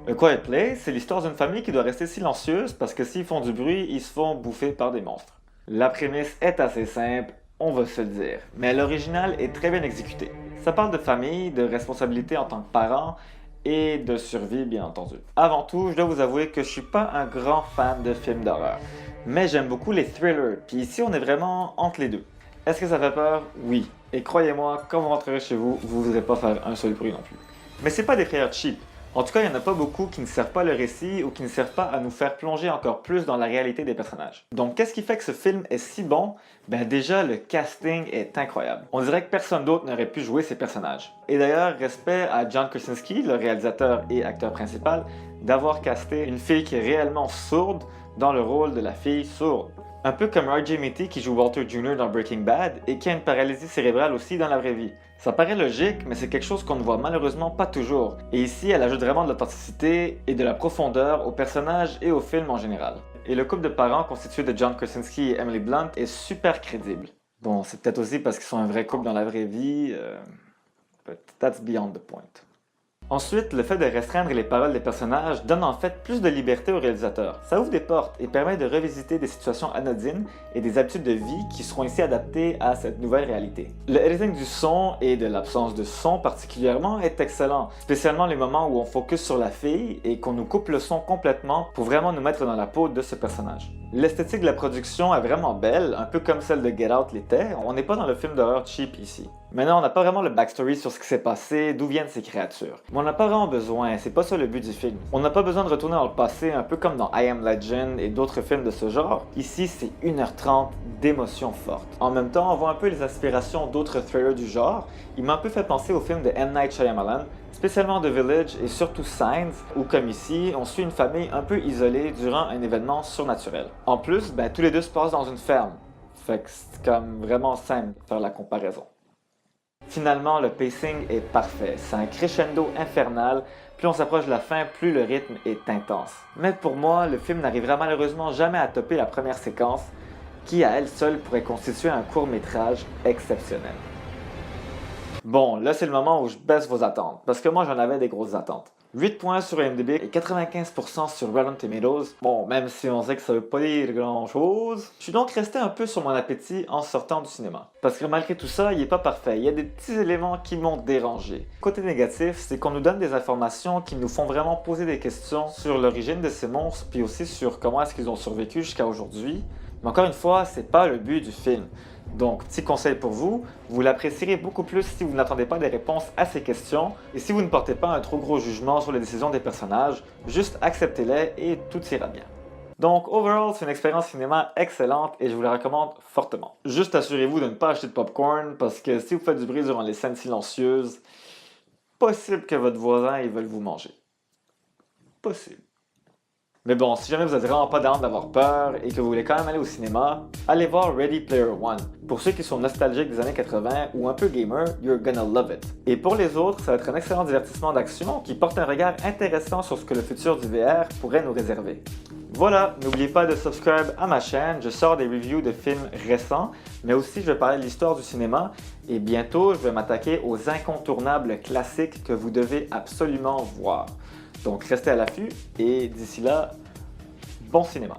A Quiet Place, c'est l'histoire d'une famille qui doit rester silencieuse parce que s'ils font du bruit, ils se font bouffer par des monstres. La prémisse est assez simple, on va se le dire, mais l'original est très bien exécuté. Ça parle de famille, de responsabilité en tant que parent et de survie bien entendu. Avant tout, je dois vous avouer que je suis pas un grand fan de films d'horreur, mais j'aime beaucoup les thrillers, puis ici on est vraiment entre les deux. Est-ce que ça fait peur? Oui. Et croyez-moi, quand vous rentrerez chez vous, vous ne voudrez pas faire un seul bruit non plus. Mais c'est pas des frayeurs cheap. En tout cas, il n'y en a pas beaucoup qui ne servent pas le récit ou qui ne servent pas à nous faire plonger encore plus dans la réalité des personnages. Donc, qu'est-ce qui fait que ce film est si bon? Ben déjà, le casting est incroyable. On dirait que personne d'autre n'aurait pu jouer ces personnages. Et d'ailleurs, respect à John Krasinski, le réalisateur et acteur principal, d'avoir casté une fille qui est réellement sourde dans le rôle de la fille sourde. Un peu comme R.J. Mitte qui joue Walter Jr. dans Breaking Bad et qui a une paralysie cérébrale aussi dans la vraie vie. Ça paraît logique, mais c'est quelque chose qu'on ne voit malheureusement pas toujours. Et ici, elle ajoute vraiment de l'authenticité et de la profondeur au personnage et au film en général. Et le couple de parents constitué de John Krasinski et Emily Blunt est super crédible. Bon, c'est peut-être aussi parce qu'ils sont un vrai couple dans la vraie vie, but that's beyond the point. Ensuite, le fait de restreindre les paroles des personnages donne en fait plus de liberté au réalisateur. Ça ouvre des portes et permet de revisiter des situations anodines et des habitudes de vie qui seront ici adaptées à cette nouvelle réalité. Le editing du son et de l'absence de son particulièrement est excellent, spécialement les moments où on focus sur la fille et qu'on nous coupe le son complètement pour vraiment nous mettre dans la peau de ce personnage. L'esthétique de la production est vraiment belle, un peu comme celle de Get Out l'était. On n'est pas dans le film d'horreur cheap ici. Maintenant, on n'a pas vraiment le backstory sur ce qui s'est passé, d'où viennent ces créatures. Mais on n'a pas vraiment besoin, c'est pas ça le but du film. On n'a pas besoin de retourner dans le passé, un peu comme dans I Am Legend et d'autres films de ce genre. Ici, c'est 1h30 d'émotions fortes. En même temps, on voit un peu les inspirations d'autres thrillers du genre. Il m'a un peu fait penser au film de M. Night Shyamalan, spécialement The Village et surtout Signs, où comme ici, on suit une famille un peu isolée durant un événement surnaturel. En plus, tous les deux se passent dans une ferme. Fait que c'est comme vraiment simple de faire la comparaison. Finalement, le pacing est parfait. C'est un crescendo infernal. Plus on s'approche de la fin, plus le rythme est intense. Mais pour moi, le film n'arrivera malheureusement jamais à topper la première séquence, qui à elle seule pourrait constituer un court-métrage exceptionnel. Bon, là c'est le moment où je baisse vos attentes, parce que moi j'en avais des grosses attentes. 8 points sur IMDb et 95% sur Rotten Tomatoes. Bon, même si on sait que ça veut pas dire grand chose. Je suis donc resté un peu sur mon appétit en sortant du cinéma. Parce que malgré tout ça, il est pas parfait. Il y a des petits éléments qui m'ont dérangé. Côté négatif, c'est qu'on nous donne des informations qui nous font vraiment poser des questions sur l'origine de ces monstres, puis aussi sur comment est-ce qu'ils ont survécu jusqu'à aujourd'hui. Mais encore une fois, c'est pas le but du film. Donc, petit conseil pour vous, vous l'apprécierez beaucoup plus si vous n'attendez pas des réponses à ces questions et si vous ne portez pas un trop gros jugement sur les décisions des personnages, juste acceptez-les et tout ira bien. Donc, overall, c'est une expérience cinéma excellente et je vous la recommande fortement. Juste assurez-vous de ne pas acheter de popcorn parce que si vous faites du bruit durant les scènes silencieuses, possible que votre voisin il veuille vous manger. Possible. Mais bon, si jamais vous n'êtes vraiment pas down d'avoir peur et que vous voulez quand même aller au cinéma, allez voir Ready Player One. Pour ceux qui sont nostalgiques des années 80 ou un peu gamer, you're gonna love it. Et pour les autres, ça va être un excellent divertissement d'action qui porte un regard intéressant sur ce que le futur du VR pourrait nous réserver. Voilà, n'oubliez pas de subscribe à ma chaîne, je sors des reviews de films récents, mais aussi je vais parler de l'histoire du cinéma et bientôt je vais m'attaquer aux incontournables classiques que vous devez absolument voir. Donc restez à l'affût et d'ici là, bon cinéma!